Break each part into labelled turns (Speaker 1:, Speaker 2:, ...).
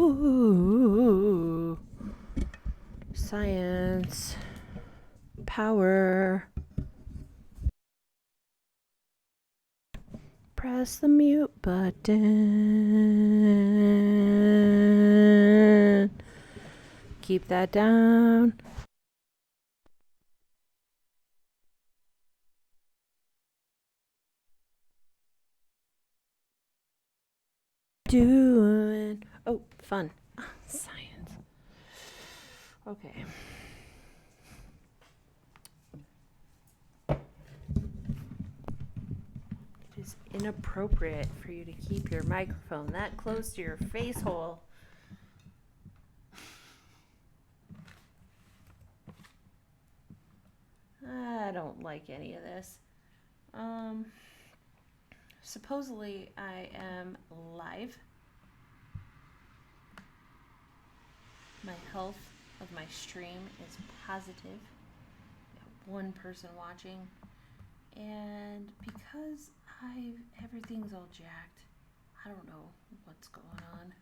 Speaker 1: Ooh. Science. Power. Press the mute button. Keep that down. Doing. Oh, fun. Science. Okay. It is inappropriate for you to keep your microphone that close to your face hole. I don't like any of this. Supposedly I am live. My health of my stream is positive. We have one person watching. And because everything's all jacked, I don't know what's going on.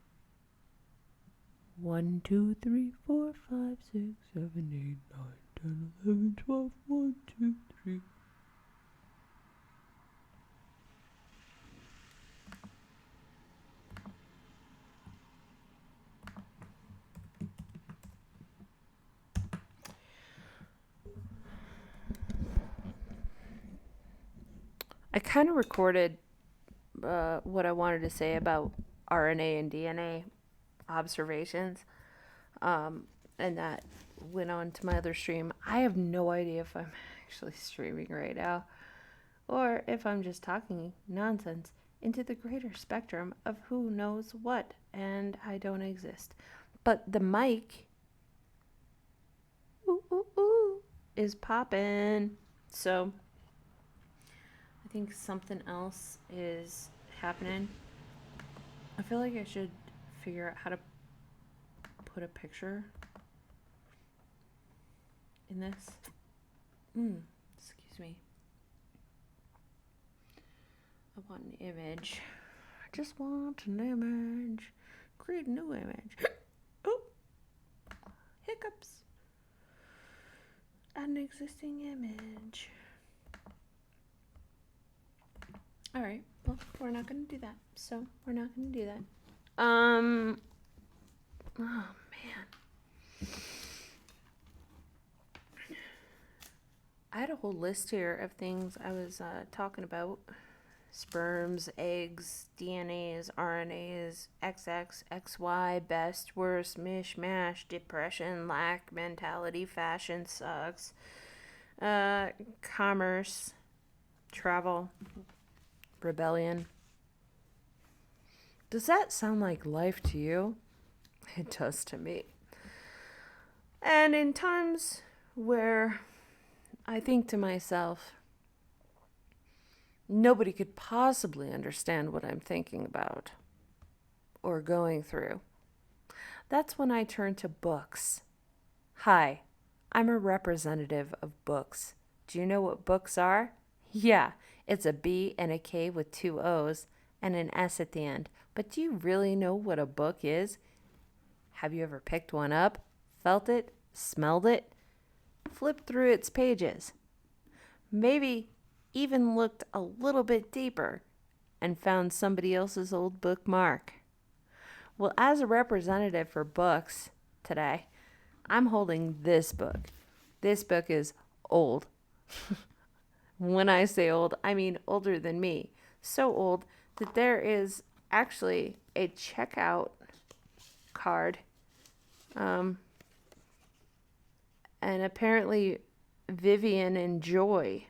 Speaker 1: 1, 2, 3, 4, 5, 6, 7, 8, 9, 10, 11, 12, 1, 2, 3. I kind of recorded what I wanted to say about RNA and DNA observations, and that went on to my other stream. I have no idea if I'm actually streaming right now or if I'm just talking nonsense into the greater spectrum of who knows what, and I don't exist. But the mic is popping. So I think something else is happening. I feel like I should figure out how to put a picture in this. Excuse me. I want an image. I just want an image. Create a new image. Oh, hiccups. Add an existing image. All right. Well, we're not going to do that. So we're not going to do that. Oh man. I had a whole list here of things I was talking about. Sperms, eggs, DNAs, RNAs, XX, XY, best, worst, mishmash, depression, lack, mentality, fashion, sucks, commerce, travel, rebellion. Does that sound like life to you? It does to me. And in times where I think to myself, nobody could possibly understand what I'm thinking about or going through, that's when I turn to books. Hi, I'm a representative of books. Do you know what books are? Yeah, it's a B and a K with 2 O's and an S at the end. But do you really know what a book is? Have you ever picked one up, felt it, smelled it, flipped through its pages? Maybe even looked a little bit deeper and found somebody else's old bookmark. Well, as a representative for books today, I'm holding this book. This book is old. When I say old, I mean older than me. So old that there is actually a checkout card. And apparently Vivian and Joy.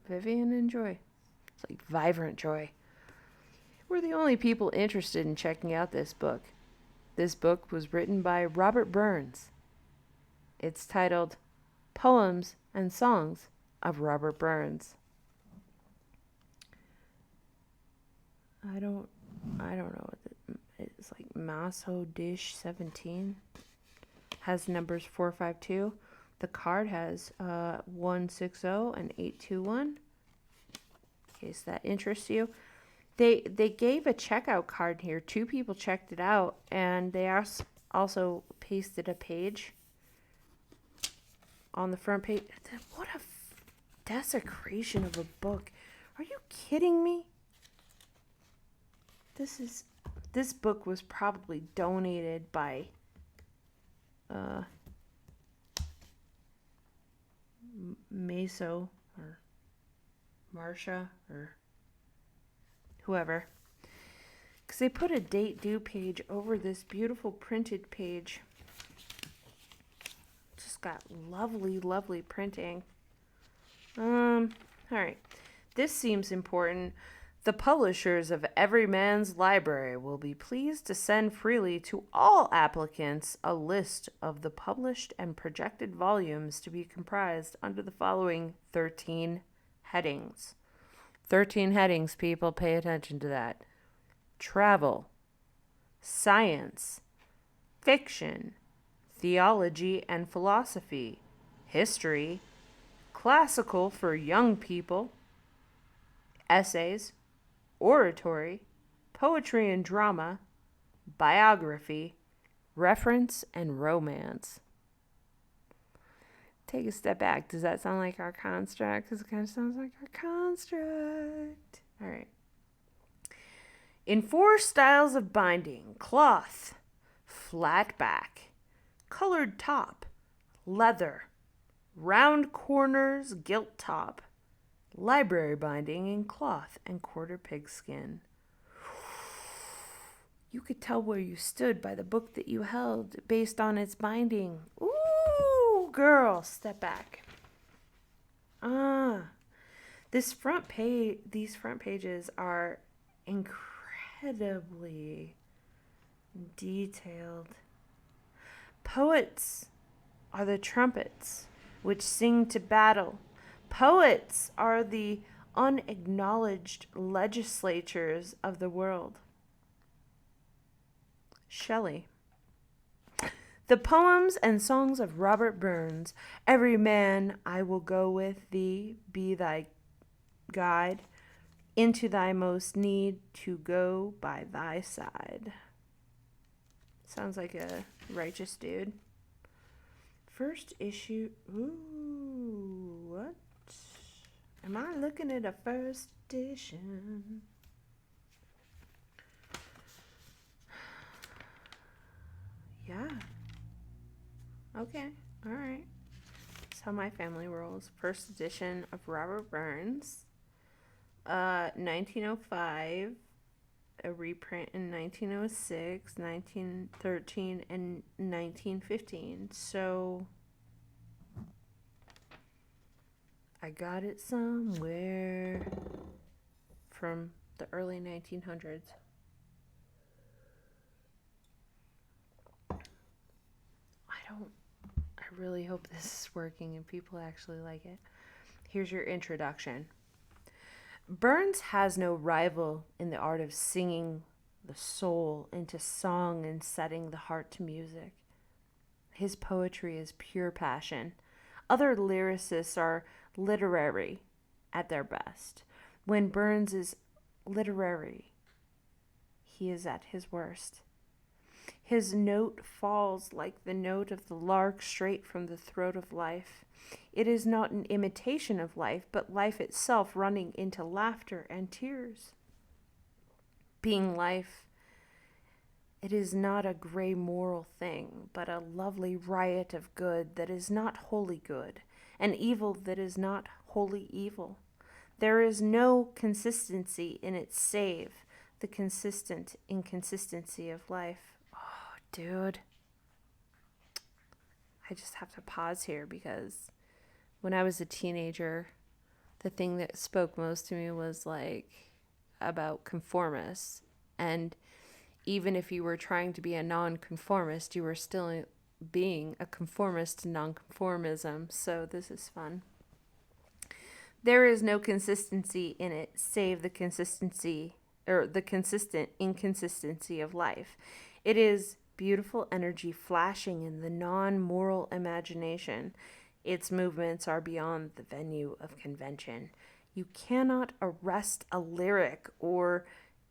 Speaker 1: Vivian and Joy. It's like Vibrant Joy. We're the only people interested in checking out this book. This book was written by Robert Burns. It's titled Poems and Songs of Robert Burns. I don't know what it's like. Maso Dish 17 has numbers 452. The card has 160 and 821. In case that interests you. They gave a checkout card here. 2 people checked it out, and they also pasted a page on the front page. What a desecration of a book. Are you kidding me? This book was probably donated by Meso or Marsha or whoever, because they put a date due page over this beautiful printed page. Just got lovely printing. All right, this seems important. The publishers of Every Man's Library will be pleased to send freely to all applicants a list of the published and projected volumes to be comprised under the following 13 headings. 13 headings, people, pay attention to that. Travel, science, fiction, theology and philosophy, history, classical for young people, essays, oratory, poetry and drama, biography, reference, and romance. Take a step back. Does that sound like our construct? Because it kind of sounds like our construct. All right. In 4 styles of binding: cloth, flat back, colored top, leather, round corners, gilt top, library binding in cloth and quarter pigskin. You could tell where you stood by the book that you held based on its binding. Ooh, girl, step back. These front pages are incredibly detailed. Poets are the trumpets which sing to battle. Poets are the unacknowledged legislatures of the world. Shelley. The poems and songs of Robert Burns. Every man I will go with thee, be thy guide, into thy most need to go by thy side. Sounds like a righteous dude. First issue. Ooh, what? Am I looking at a first edition? Yeah. Okay. All right. That's how my family rolls. First edition of Robert Burns. 1905. A reprint in 1906, 1913, and 1915. So I got it somewhere from the early 1900s. I really hope this is working and people actually like it. Here's your introduction. Burns has no rival in the art of singing the soul into song and setting the heart to music. His poetry is pure passion. Other lyricists are literary at their best. When Burns is literary, he is at his worst. His note falls like the note of the lark straight from the throat of life. It is not an imitation of life, but life itself running into laughter and tears. Being life, it is not a gray moral thing, but a lovely riot of good that is not wholly good, and evil that is not wholly evil. There is no consistency in it save the consistent inconsistency of life. Oh, dude. I just have to pause here because when I was a teenager, the thing that spoke most to me was like about conformists. And even if you were trying to be a nonconformist, you were still being a conformist to nonconformism. So this is fun. There is no consistency in it save the consistency or the consistent inconsistency of life. It is beautiful energy flashing in the non-moral imagination. Its movements are beyond the venue of convention. You cannot arrest a lyric or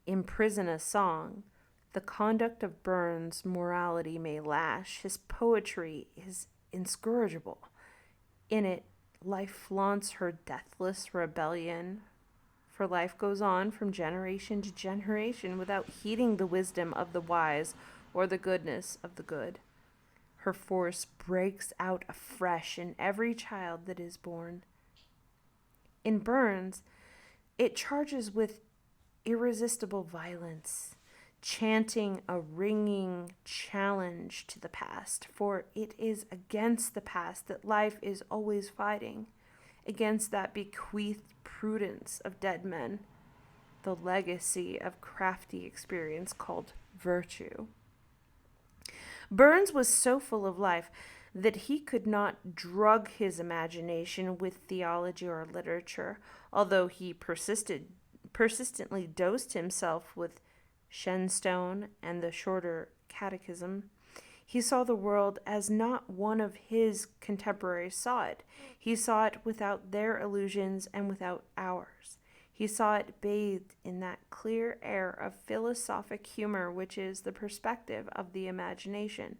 Speaker 1: imprison a song, the conduct of Burns' morality may lash. His poetry is inscourgeable. In it, life flaunts her deathless rebellion, for life goes on from generation to generation without heeding the wisdom of the wise or the goodness of the good. Her force breaks out afresh in every child that is born. In Burns, it charges with irresistible violence, chanting a ringing challenge to the past, for it is against the past that life is always fighting, against that bequeathed prudence of dead men, the legacy of crafty experience called virtue. Burns was so full of life that he could not drug his imagination with theology or literature, although he persistently dosed himself with Shenstone and the Shorter Catechism. He saw the world as not one of his contemporaries saw it. He saw it without their illusions and without ours. He saw it bathed in that clear air of philosophic humor which is the perspective of the imagination.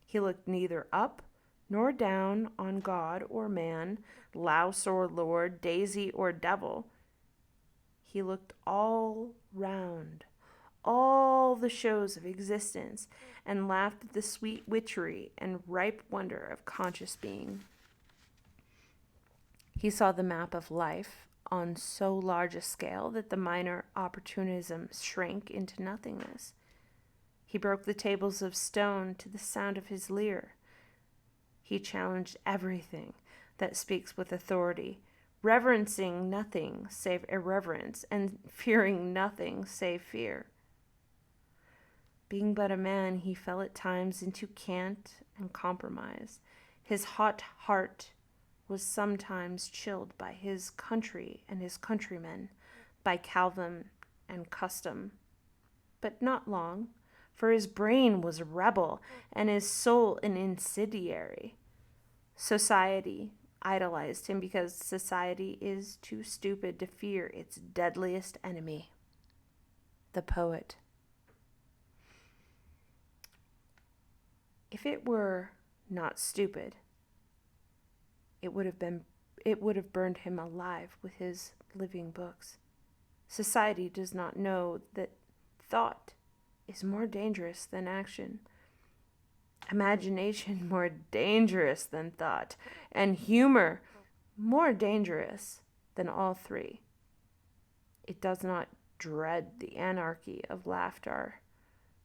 Speaker 1: He looked neither up nor down on God or man, louse or lord, daisy or devil. He looked all round, all the shows of existence, and laughed at the sweet witchery and ripe wonder of conscious being. He saw the map of life on so large a scale that the minor opportunisms shrank into nothingness. He broke the tables of stone to the sound of his lyre. He challenged everything that speaks with authority, reverencing nothing save irreverence, and fearing nothing save fear. Being but a man, he fell at times into cant and compromise. His hot heart was sometimes chilled by his country and his countrymen, by Calvin and custom. But not long, for his brain was a rebel and his soul an incendiary. Society idolized him because society is too stupid to fear its deadliest enemy, the poet. If it were not stupid, it would have burned him alive with his living books. Society does not know that thought is more dangerous than action, imagination more dangerous than thought, and humor more dangerous than all three. It does not dread the anarchy of laughter,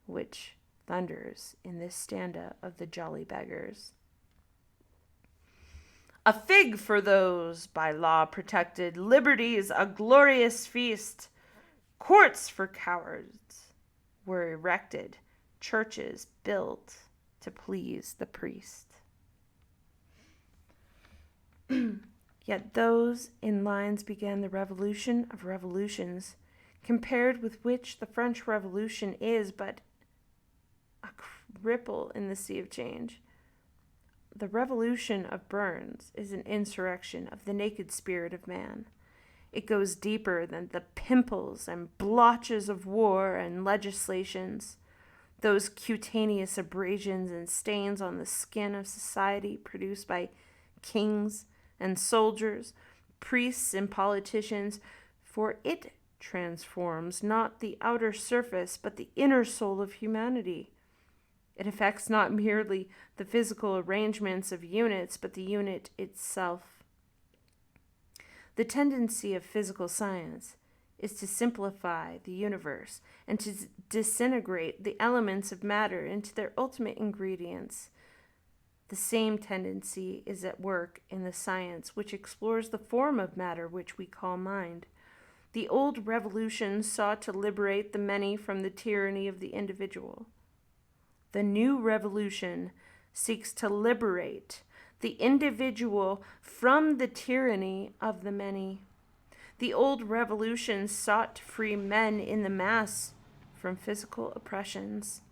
Speaker 1: which thunders in this stanza of the Jolly Beggars. A fig for those by law protected, liberty's a glorious feast. Courts for cowards were erected, churches built to please the priest. Yet those in lines began the revolution of revolutions, compared with which the French Revolution is but a ripple in the sea of change. The revolution of Burns is an insurrection of the naked spirit of man. It goes deeper than the pimples and blotches of war and legislations, those cutaneous abrasions and stains on the skin of society produced by kings and soldiers, priests and politicians, for it transforms not the outer surface but the inner soul of humanity. It affects not merely the physical arrangements of units, but the unit itself. The tendency of physical science is to simplify the universe and to disintegrate the elements of matter into their ultimate ingredients. The same tendency is at work in the science which explores the form of matter which we call mind. The old revolution sought to liberate the many from the tyranny of the individual. The new revolution seeks to liberate the individual from the tyranny of the many. The old revolution sought to free men in the mass from physical oppressions.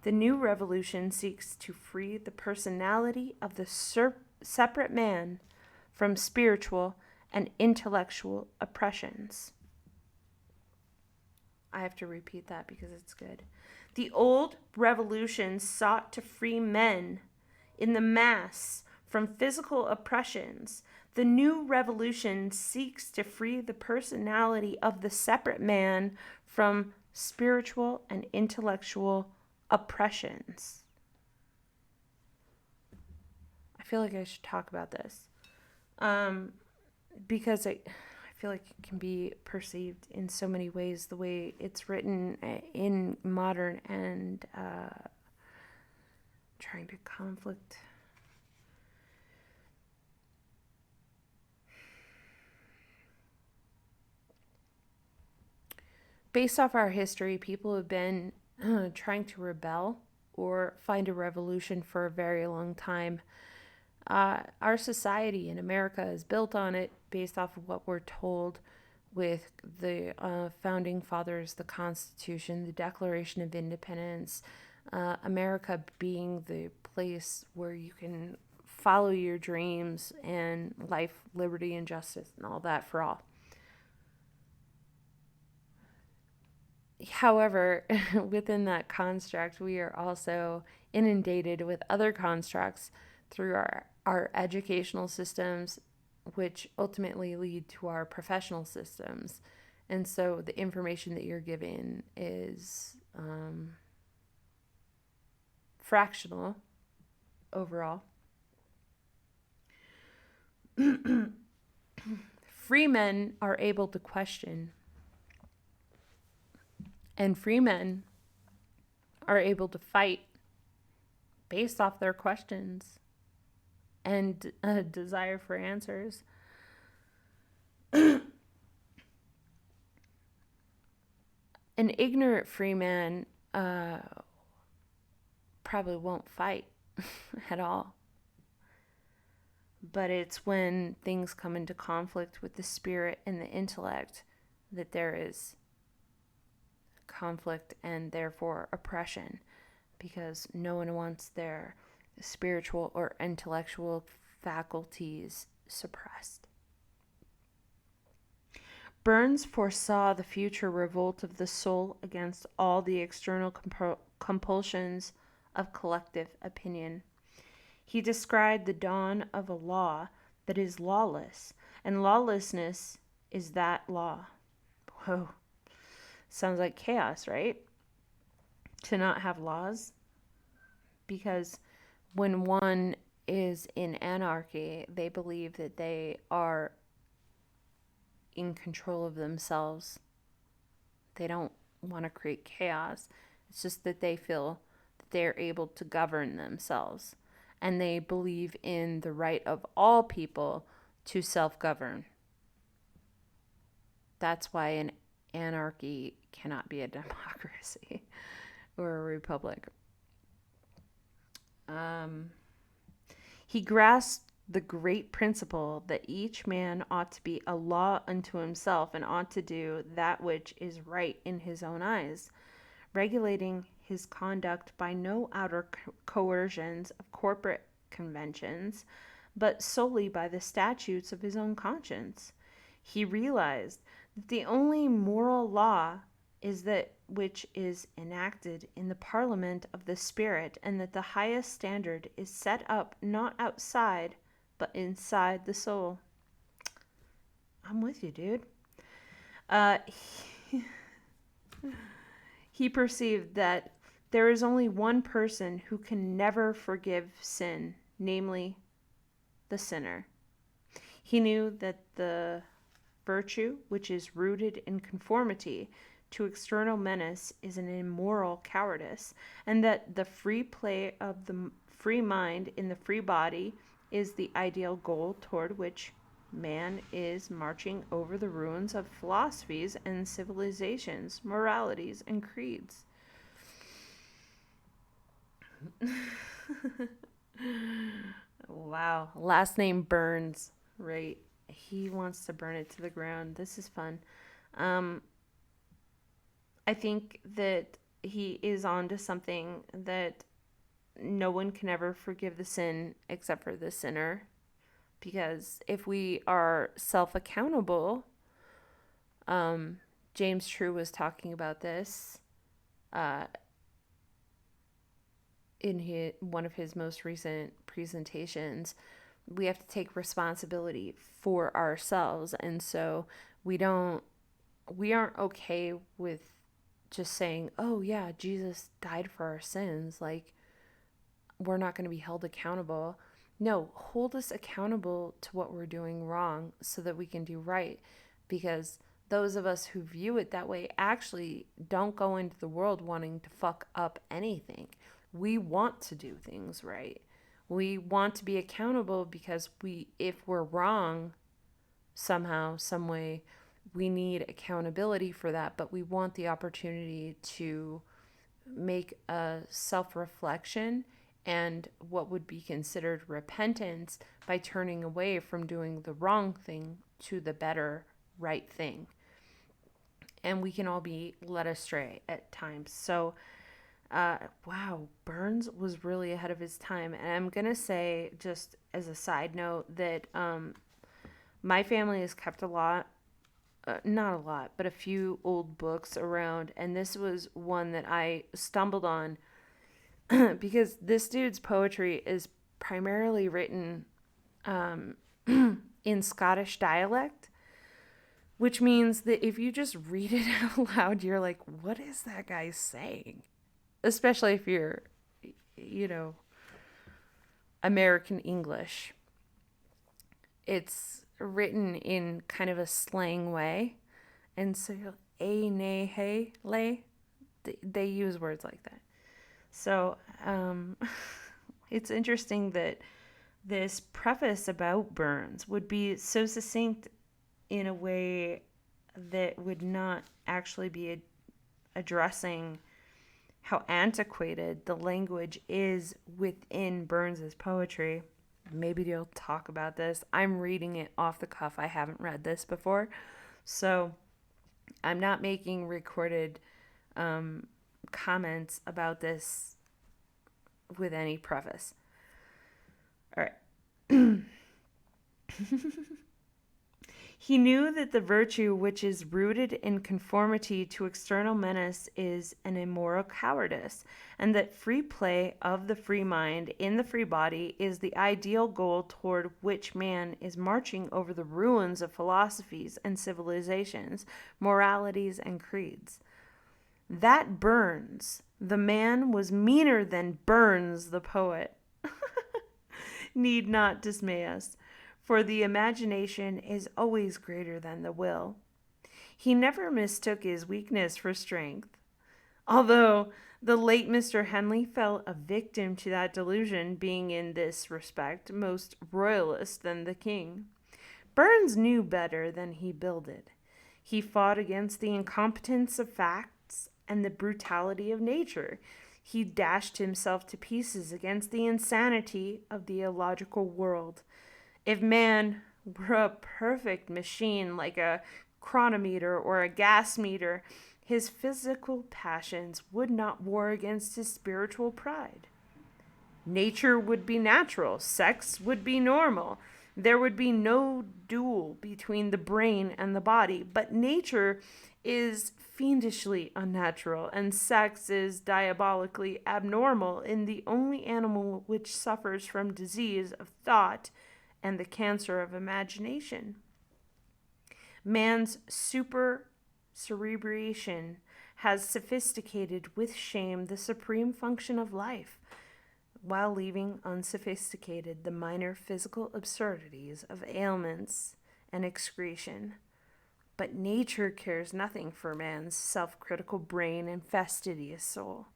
Speaker 1: The new revolution seeks to free the personality of the separate man from spiritual and intellectual oppressions. I have to repeat that because it's good. The old revolution sought to free men in the mass from physical oppressions. The new revolution seeks to free the personality of the separate man from spiritual and intellectual oppressions. I feel like I should talk about this because I feel like it can be perceived in so many ways the way it's written in modern and trying to conflict. Based off our history, people have been trying to rebel or find a revolution for a very long time. Our society in America is built on it based off of what we're told with the founding fathers, the Constitution, the Declaration of Independence, America being the place where you can follow your dreams and life, liberty, and justice, and all that for all. However, within that construct, we are also inundated with other constructs through our educational systems, which ultimately lead to our professional systems. And so the information that you're given is fractional overall. Free men are able to question, and free men are able to fight based off their questions and a desire for answers. An ignorant free man probably won't fight at all. But it's when things come into conflict with the spirit and the intellect that there is conflict and therefore oppression, because no one wants their spiritual or intellectual faculties suppressed. Burns foresaw the future revolt of the soul against all the external compulsions of collective opinion. He described the dawn of a law that is lawless, and lawlessness is that law. Whoa. Sounds like chaos, right? To not have laws. Because when one is in anarchy, they believe that they are in control of themselves. They don't want to create chaos. It's just that they feel that they're able to govern themselves. And they believe in the right of all people to self-govern. That's why an anarchy cannot be a democracy or a republic. He grasped the great principle that each man ought to be a law unto himself and ought to do that which is right in his own eyes, regulating his conduct by no outer coercions of corporate conventions, but solely by the statutes of his own conscience. He realized that the only moral law is that which is enacted in the parliament of the spirit, and that the highest standard is set up not outside, but inside the soul. I'm with you, dude. He perceived that there is only one person who can never forgive sin, namely the sinner. He knew that the virtue which is rooted in conformity to external menace is an immoral cowardice, and that the free play of the free mind in the free body is the ideal goal toward which man is marching over the ruins of philosophies and civilizations, moralities, and creeds. Wow. Last name Burns, right? He wants to burn it to the ground. This is fun. I think that he is onto something, that no one can ever forgive the sin except for the sinner. Because if we are self-accountable, James True was talking about this uh, in one of his most recent presentations. We have to take responsibility for ourselves, and so we don't we aren't okay with just saying, "Oh yeah, Jesus died for our sins." Like, we're not going to be held accountable. No, hold us accountable to what we're doing wrong so that we can do right. Because those of us who view it that way actually don't go into the world wanting to fuck up anything. We want to do things right. We want to be accountable because if we're wrong somehow, some way, we need accountability for that, but we want the opportunity to make a self reflection and what would be considered repentance by turning away from doing the wrong thing to the better, right thing. And we can all be led astray at times. So, wow, Burns was really ahead of his time. And I'm going to say, just as a side note, that my family has kept a lot, not a lot, but a few old books around. And this was one that I stumbled on because this dude's poetry is primarily written in Scottish dialect, which means that if you just read it out loud, you're like, what is that guy saying? Especially if you're, you know, American English. It's written in kind of a slang way. And so, a, nay, hey, lay, they use words like that. So it's interesting that this preface about Burns would be so succinct in a way that would not actually be addressing how antiquated the language is within Burns's poetry. Maybe you'll talk about this. I'm reading it off the cuff. I haven't read this before. So I'm not making recorded comments about this with any preface. All right. He knew that the virtue which is rooted in conformity to external menace is an immoral cowardice, and that free play of the free mind in the free body is the ideal goal toward which man is marching over the ruins of philosophies and civilizations, moralities and creeds. That Burns, the man, was meaner than Burns, the poet, need not dismay us, for the imagination is always greater than the will. He never mistook his weakness for strength, although the late Mr. Henley fell a victim to that delusion, being in this respect most royalist than the king. Burns knew better than he builded. He fought against the incompetence of facts and the brutality of nature. He dashed himself to pieces against the insanity of the illogical world. If man were a perfect machine like a chronometer or a gas meter, his physical passions would not war against his spiritual pride. Nature would be natural, sex would be normal. There would be no duel between the brain and the body, but nature is fiendishly unnatural, and sex is diabolically abnormal in the only animal which suffers from disease of thought and the cancer of imagination. Man's cerebration has sophisticated with shame the supreme function of life, while leaving unsophisticated the minor physical absurdities of ailments and excretion. But nature cares nothing for man's self-critical brain and fastidious soul.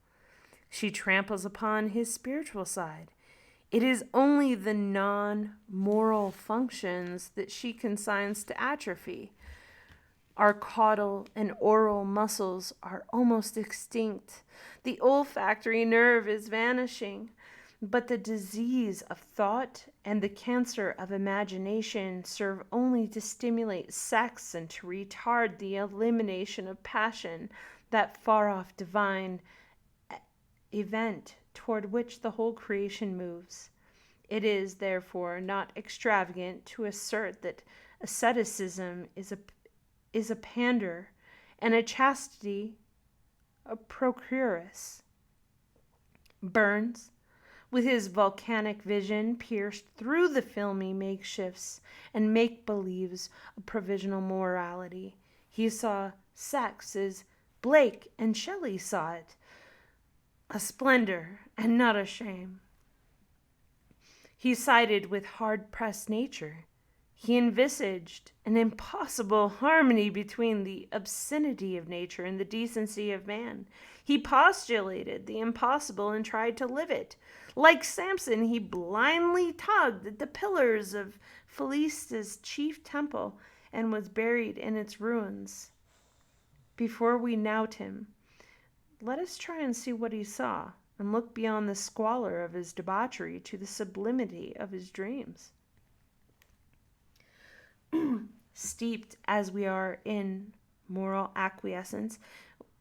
Speaker 1: She tramples upon his spiritual side. It is only the non-moral functions that she consigns to atrophy. Our caudal and oral muscles are almost extinct. The olfactory nerve is vanishing. But the disease of thought and the cancer of imagination serve only to stimulate sex and to retard the elimination of passion, that far-off divine event toward which the whole creation moves. It is, therefore, not extravagant to assert that asceticism is a pander and a chastity, a procuress. Burns, with his volcanic vision, pierced through the filmy makeshifts and make-believes of provisional morality. He saw sex as Blake and Shelley saw it, a splendor and not a shame. He sided with hard-pressed nature. He envisaged an impossible harmony between the obscenity of nature and the decency of man. He postulated the impossible and tried to live it. Like Samson, he blindly tugged at the pillars of Philistia's chief temple and was buried in its ruins. Before we knout him, let us try and see what he saw, and look beyond the squalor of his debauchery to the sublimity of his dreams. Steeped as we are in moral acquiescence,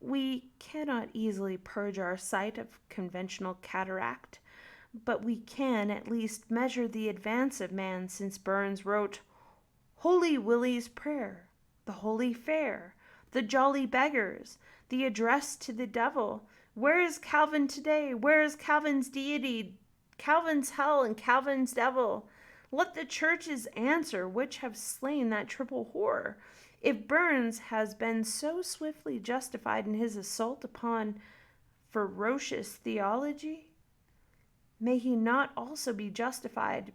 Speaker 1: we cannot easily purge our sight of conventional cataract, but we can at least measure the advance of man since Burns wrote Holy Willie's Prayer, The Holy Fair, The Jolly Beggars, The Address to the Devil. Where is Calvin today? Where is Calvin's deity, Calvin's hell, and Calvin's devil? Let the churches answer which have slain that triple whore. If Burns has been so swiftly justified in his assault upon ferocious theology, may he not also be justified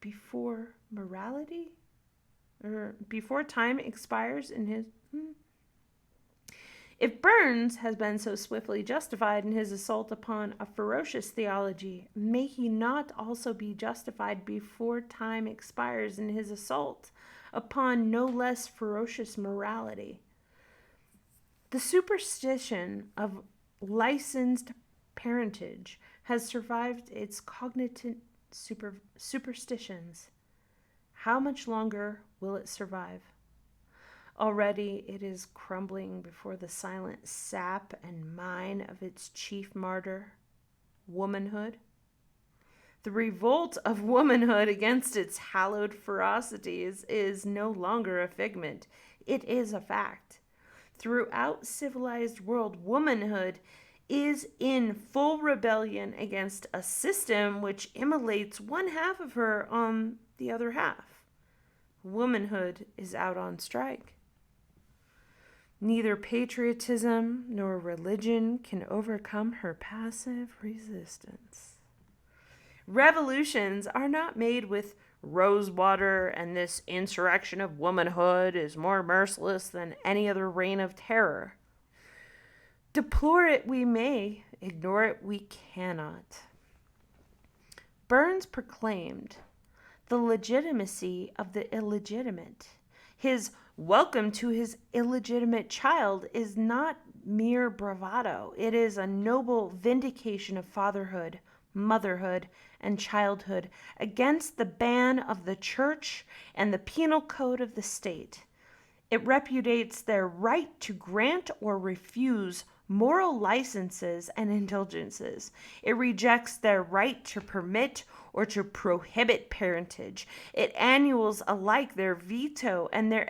Speaker 1: before morality? Or before time expires in his... If Burns has been so swiftly justified in his assault upon a ferocious theology, may he not also be justified before time expires in his assault upon no less ferocious morality? The superstition of licensed parentage has survived its cognitive superstitions. How much longer will it survive? Already it is crumbling before the silent sap and mine of its chief martyr, womanhood. The revolt of womanhood against its hallowed ferocities is no longer a figment. It is a fact. Throughout civilized world, womanhood is in full rebellion against a system which immolates one half of her on the other half. Womanhood is out on strike. Neither patriotism nor religion can overcome her passive resistance. Revolutions are not made with rose water, and this insurrection of womanhood is more merciless than any other reign of terror. Deplore it we may, ignore it we cannot. Burns proclaimed the legitimacy of the illegitimate. His welcome to his illegitimate child is not mere bravado. It is a noble vindication of fatherhood, motherhood, and childhood against the ban of the church and the penal code of the state. It repudiates their right to grant or refuse moral licenses and indulgences. It rejects their right to permit or to prohibit parentage. It annuls alike their veto and their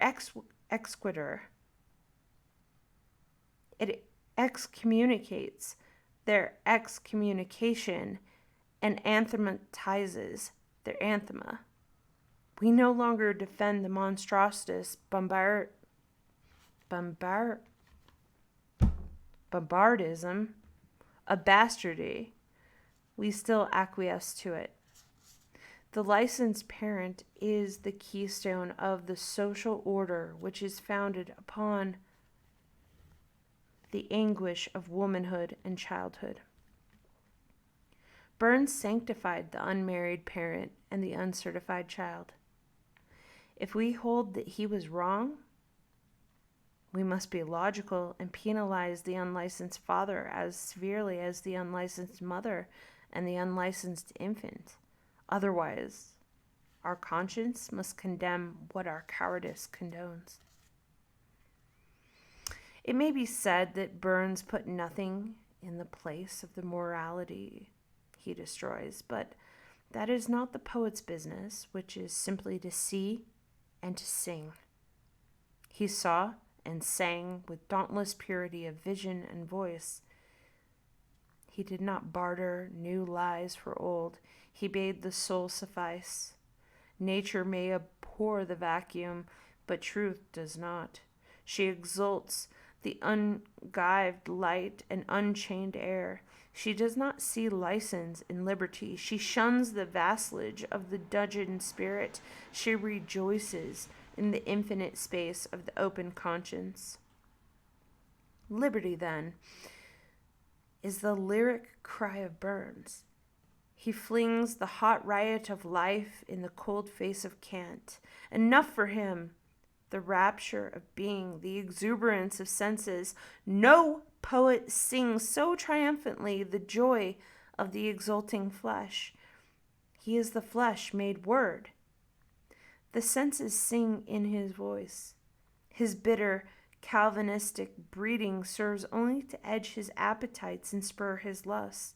Speaker 1: exequatur. It excommunicates their excommunication and anathematizes their anathema. We no longer defend the monstrous bombardism of bastardy. We still acquiesce to it. The licensed parent is the keystone of the social order which is founded upon the anguish of womanhood and childhood. Burns sanctified the unmarried parent and the uncertified child. If we hold that he was wrong, we must be logical and penalize the unlicensed father as severely as the unlicensed mother and the unlicensed infant. Otherwise, our conscience must condemn what our cowardice condones. It may be said that Burns put nothing in the place of the morality he destroys, but that is not the poet's business, which is simply to see and to sing. He saw and sang with dauntless purity of vision and voice. He did not barter new lies for old. He bade the soul suffice. Nature may abhor the vacuum, but truth does not. She exalts the ungived light and unchained air. She does not see license in liberty. She shuns the vassalage of the dungeon spirit. She rejoices in the infinite space of the open conscience. Liberty, then, is the lyric cry of Burns. He flings the hot riot of life in the cold face of Kant. Enough for him, the rapture of being, the exuberance of senses. No poet sings so triumphantly the joy of the exulting flesh. He is the flesh made word. The senses sing in his voice. His bitter, Calvinistic breeding serves only to edge his appetites and spur his lusts.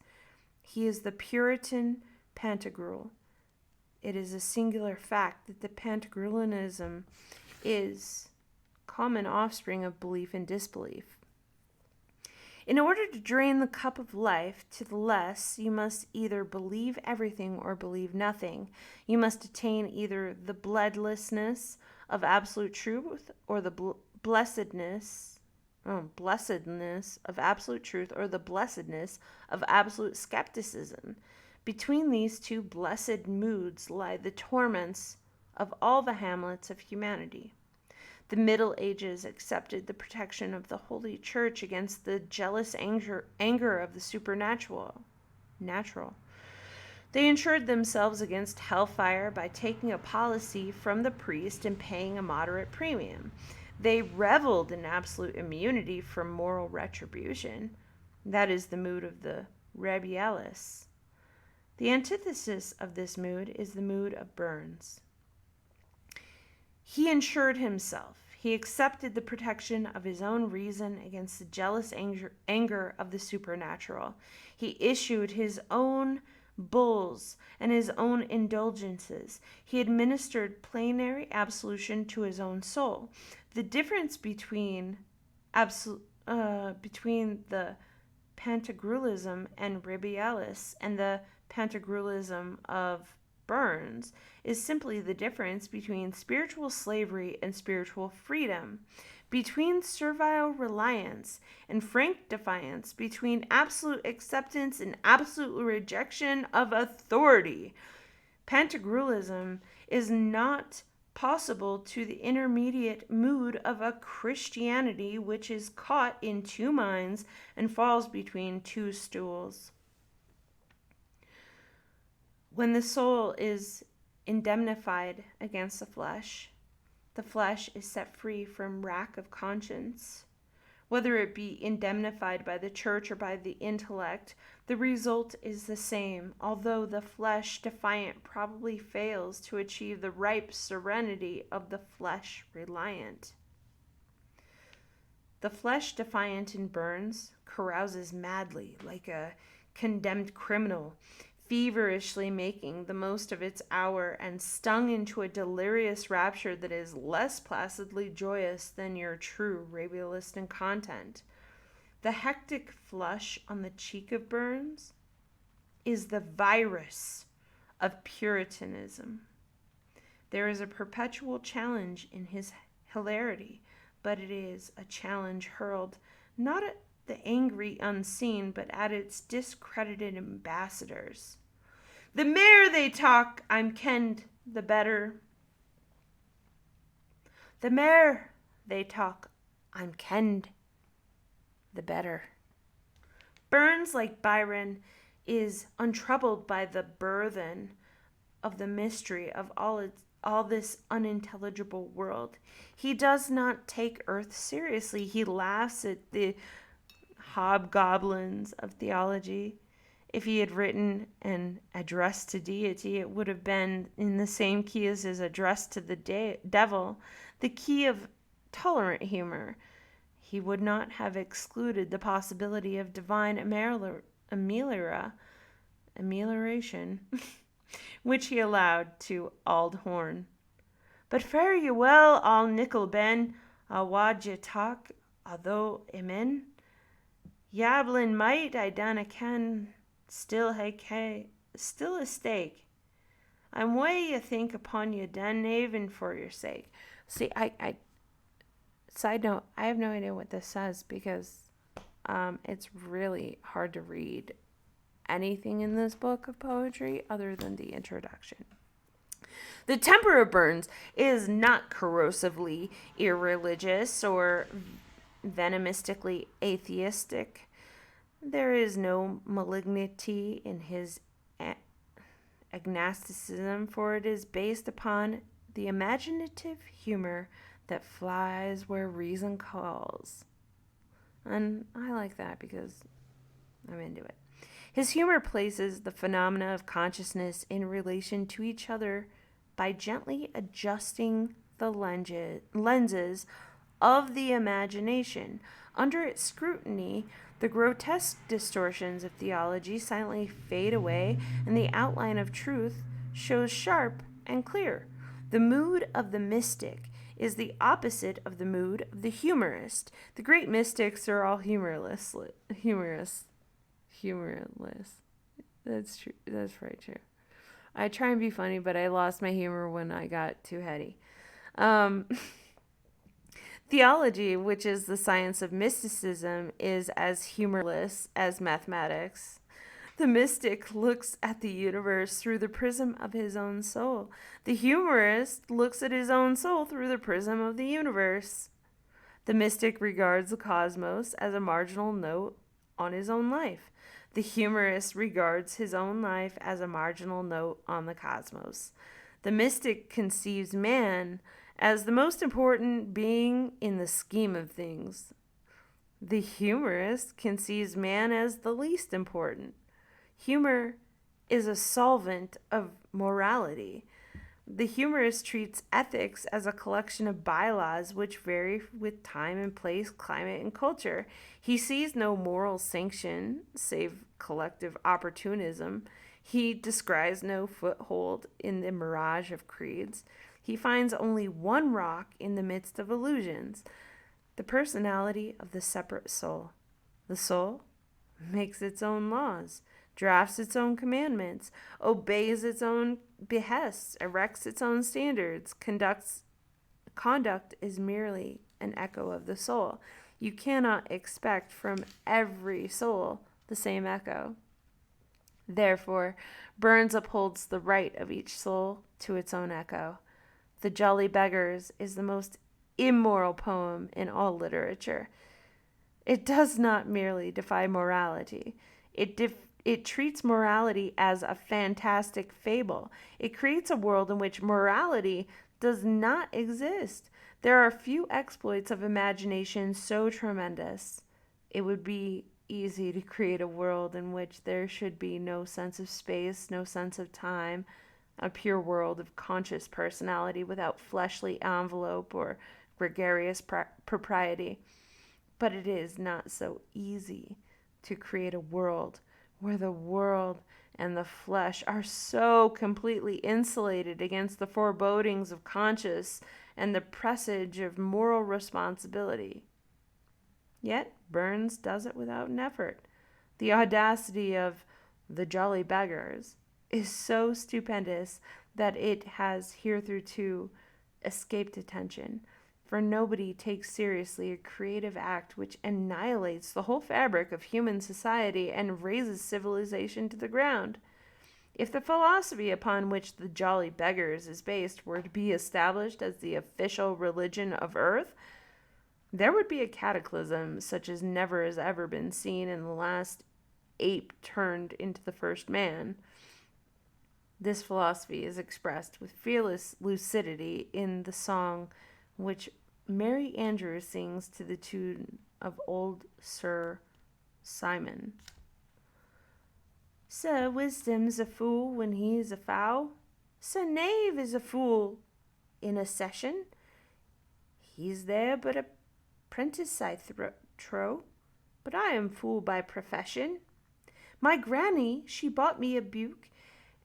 Speaker 1: He is the Puritan Pantagruel. It is a singular fact that the Pantagruelianism is common offspring of belief and disbelief. In order to drain the cup of life to the less, you must either believe everything or believe nothing. You must attain either the bloodlessness of absolute truth or the blessedness of absolute truth or the blessedness of absolute skepticism. Between these two blessed moods lie the torments of all the hamlets of humanity. The Middle Ages accepted the protection of the Holy Church against the jealous anger of the supernatural. They insured themselves against hellfire by taking a policy from the priest and paying a moderate premium. They reveled in absolute immunity from moral retribution. That is the mood of the Rebialis. The antithesis of this mood is the mood of Burns. He insured himself. He accepted the protection of his own reason against the jealous anger of the supernatural. He issued his own bulls and his own indulgences. He administered plenary absolution to his own soul. The difference between the Pantagruelism and Rebialis and the Pantagruelism of Burns is simply the difference between spiritual slavery and spiritual freedom, between servile reliance and frank defiance, between absolute acceptance and absolute rejection of authority. Pantagruelism is not possible to the intermediate mood of a Christianity which is caught in two minds and falls between two stools. When the soul is indemnified against the flesh is set free from rack of conscience. Whether it be indemnified by the church or by the intellect, the result is the same, although the flesh defiant probably fails to achieve the ripe serenity of the flesh reliant. The flesh defiant in Burns carouses madly like a condemned criminal, feverishly making the most of its hour and stung into a delirious rapture that is less placidly joyous than your true Rabialist in content. The hectic flush on the cheek of Burns is the virus of Puritanism. There is a perpetual challenge in his hilarity, but it is a challenge hurled not at the angry unseen, but at its discredited ambassadors. The mair they talk, I'm kenned, the better. The mair they talk, I'm kenned, the better. Burns, like Byron, is untroubled by the burthen of the mystery of all this unintelligible world. He does not take earth seriously. He laughs at the hobgoblins of theology. If he had written an address to deity, it would have been in the same key as his address to the devil, the key of tolerant humor. He would not have excluded the possibility of divine amelioration, which he allowed to Auld Horn. But fare ye well, all Nickel Ben. wad ye talk, although imen, yablin might I donna ken, still still a stake. I'm way you think upon you den even for your sake. See, side note, I have no idea what this says because it's really hard to read anything in this book of poetry other than the introduction. The temper of Burns is not corrosively irreligious or venomously atheistic. There is no malignity in his agnosticism, for it is based upon the imaginative humor that flies where reason calls. And I like that because I'm into it. His humor places the phenomena of consciousness in relation to each other by gently adjusting the lenses of the imagination. Under its scrutiny, the grotesque distortions of theology silently fade away, and the outline of truth shows sharp and clear. The mood of the mystic is the opposite of the mood of the humorist. The great mystics are all humorless. That's true. That's very true. I try and be funny, but I lost my humor when I got too heady. Theology, which is the science of mysticism, is as humorless as mathematics. The mystic looks at the universe through the prism of his own soul. The humorist looks at his own soul through the prism of the universe. The mystic regards the cosmos as a marginal note on his own life. The humorist regards his own life as a marginal note on the cosmos. The mystic conceives man as the most important being in the scheme of things. The humorist conceives man as the least important. Humor is a solvent of morality. The humorist treats ethics as a collection of bylaws which vary with time and place, climate, and culture. He sees no moral sanction save collective opportunism. He descries no foothold in the mirage of creeds. He finds only one rock in the midst of illusions, the personality of the separate soul. The soul makes its own laws, drafts its own commandments, obeys its own behests, erects its own standards, conduct is merely an echo of the soul. You cannot expect from every soul the same echo. Therefore, Burns upholds the right of each soul to its own echo. The Jolly Beggars is the most immoral poem in all literature. It does not merely defy morality. It treats morality as a fantastic fable. It creates a world in which morality does not exist. There are few exploits of imagination so tremendous. It would be easy to create a world in which there should be no sense of space, no sense of time, a pure world of conscious personality without fleshly envelope or gregarious propriety. But it is not so easy to create a world where the world and the flesh are so completely insulated against the forebodings of conscience and the presage of moral responsibility. Yet Burns does it without an effort. The audacity of the Jolly Beggars is so stupendous that it has hitherto escaped attention, for nobody takes seriously a creative act which annihilates the whole fabric of human society and razes civilization to the ground. If the philosophy upon which the Jolly Beggars is based were to be established as the official religion of Earth, there would be a cataclysm such as never has ever been seen in the last ape turned into the first man. This philosophy is expressed with fearless lucidity in the song which Mary Andrews sings to the tune of Old Sir Simon. Sir Wisdom's a fool when he's a fowl. Sir Knave is a fool in a session. He's there but a prentice, I trow, but I am fool by profession. My granny, she bought me a buke,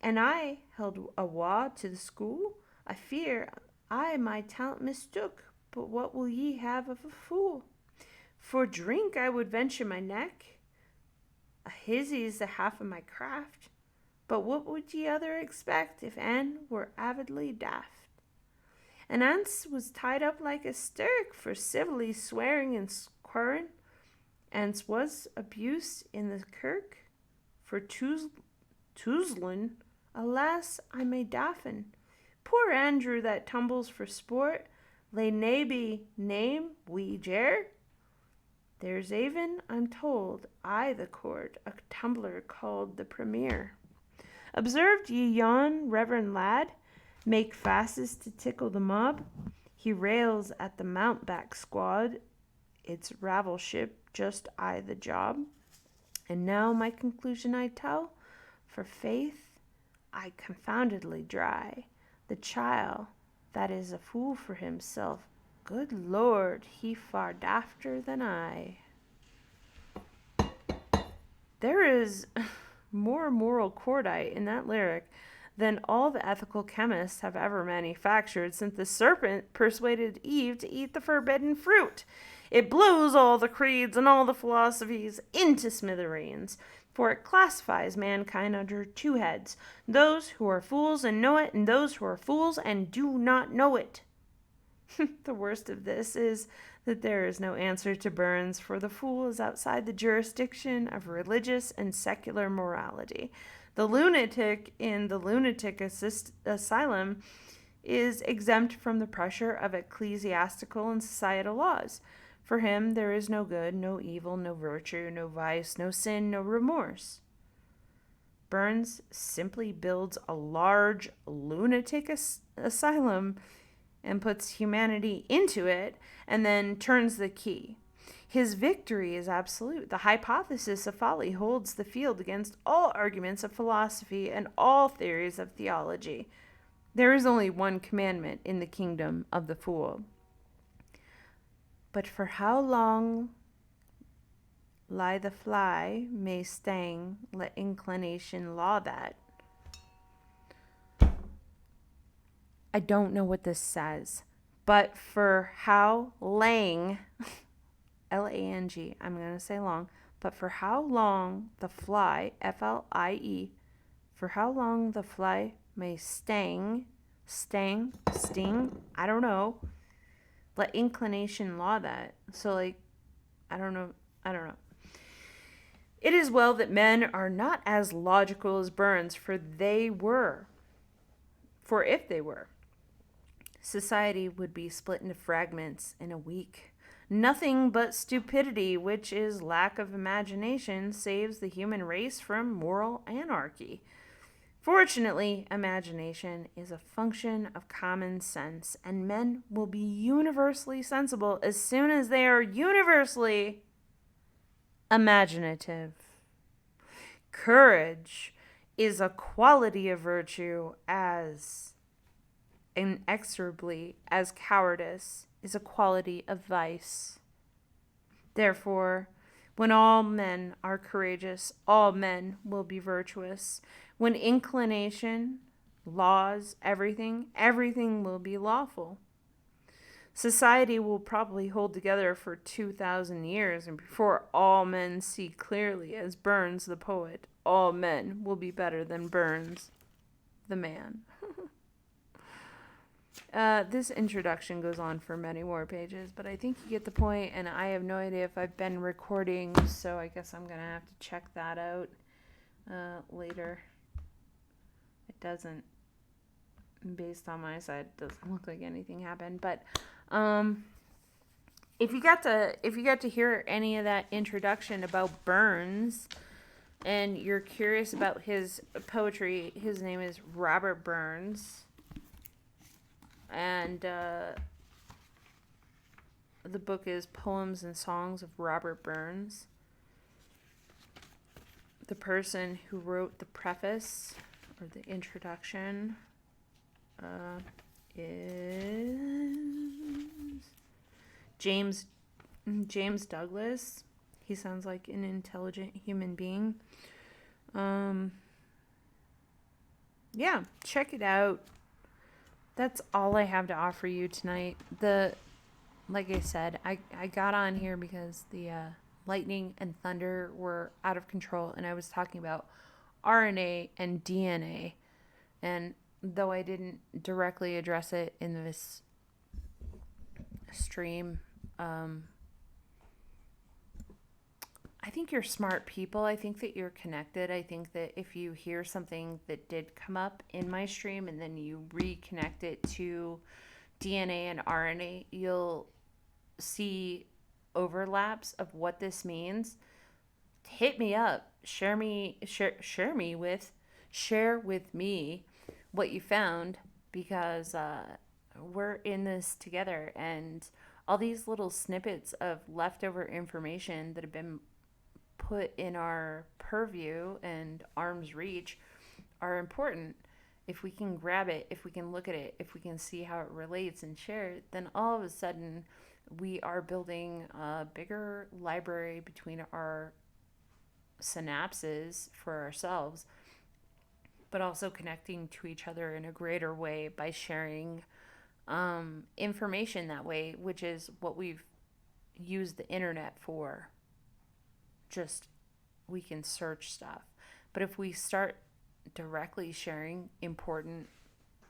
Speaker 1: and I held a wa to the school. I fear I my talent mistook, but what will ye have of a fool? For drink I would venture my neck, a hizzy's the half of my craft. But what would ye other expect if Anne were avidly daft? And Ance was tied up like a stirk for civilly swearing and squirring. Ance was abused in the kirk for toozlin. Alas, I may daffen. Poor Andrew that tumbles for sport, lay naby name we jare. There's even, I'm told, I the court, a tumbler called the premier. Observed ye yon reverend lad make fasces to tickle the mob? He rails at the mountebank squad, its ravelship, just I the job. And now my conclusion I tell, for faith I confoundedly dry. The child that is a fool for himself, good Lord, he far dafter than I. There is more moral cordite in that lyric than all the ethical chemists have ever manufactured since the serpent persuaded Eve to eat the forbidden fruit. It blows all the creeds and all the philosophies into smithereens, for it classifies mankind under two heads, those who are fools and know it, and those who are fools and do not know it. The worst of this is that there is no answer to Burns, for the fool is outside the jurisdiction of religious and secular morality. The lunatic in the lunatic asylum is exempt from the pressure of ecclesiastical and societal laws. For him there is no good, no evil, no virtue, no vice, no sin, no remorse. Burns simply builds a large lunatic asylum and puts humanity into it, and then turns the key. His victory is absolute. The hypothesis of folly holds the field against all arguments of philosophy and all theories of theology. There is only one commandment in the kingdom of the fool. But for how long lie the fly may sting, let inclination law that. I don't know what this says, but for how lang, L-A-N-G, I'm going to say long, but for how long the fly, F-L-I-E, for how long the fly may sting, I don't know, let inclination law that. So I don't know. It is well that men are not as logical as Burns, for if they were, society would be split into fragments in a week. Nothing but stupidity, which is lack of imagination, saves the human race from moral anarchy. Fortunately, imagination is a function of common sense, and men will be universally sensible as soon as they are universally imaginative. Courage is a quality of virtue as inexorably as cowardice is a quality of vice. Therefore, when all men are courageous, all men will be virtuous. When inclination, laws, everything will be lawful. Society will probably hold together for 2,000 years, and before all men see clearly as Burns the poet, all men will be better than Burns the man. This introduction goes on for many more pages, but I think you get the point, and I have no idea if I've been recording, so I guess I'm going to have to check that out later. It doesn't, based on my side, it doesn't look like anything happened, but if you got to hear any of that introduction about Burns, and you're curious about his poetry, his name is Robert Burns. And the book is Poems and Songs of Robert Burns. The person who wrote the preface or the introduction is James Douglas. He sounds like an intelligent human being. Yeah, check it out. That's all I have to offer you tonight. The like I said, I got on here because the lightning and thunder were out of control, and I was talking about RNA and DNA. And though I didn't directly address it in this stream, um, I think you're smart people. I think that you're connected. I think that if you hear something that did come up in my stream and then you reconnect it to DNA and RNA, you'll see overlaps of what this means. Hit me up. Share with me what you found, because we're in this together, and all these little snippets of leftover information that have been put in our purview and arm's reach are important. If we can grab it, if we can look at it, if we can see how it relates and share it, then all of a sudden we are building a bigger library between our synapses for ourselves, but also connecting to each other in a greater way by sharing information that way, which is what we've used the internet for. Just we can search stuff. But if we start directly sharing important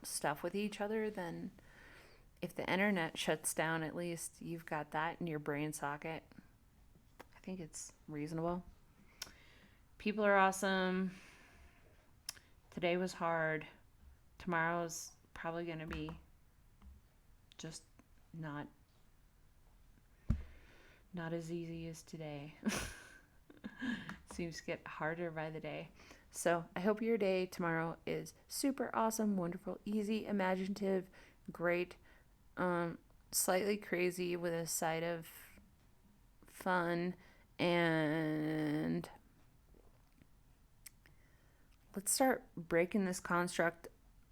Speaker 1: stuff with each other, then if the internet shuts down, at least you've got that in your brain socket. I think it's reasonable. People are awesome. Today was hard. Tomorrow's probably going to be just not as easy as today. Seems to get harder by the day. So I hope your day tomorrow is super awesome, wonderful, easy, imaginative, great, slightly crazy with a side of fun, and let's start breaking this construct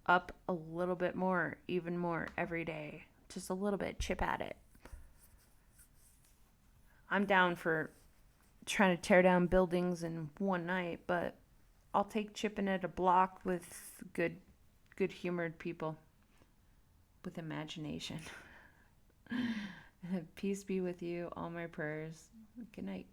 Speaker 1: up a little bit more, even more every day. Just a little bit, chip at it. I'm down for trying to tear down buildings in one night, but I'll take chipping at a block with good-humored people with imagination. Peace be with you. All my prayers. Good night.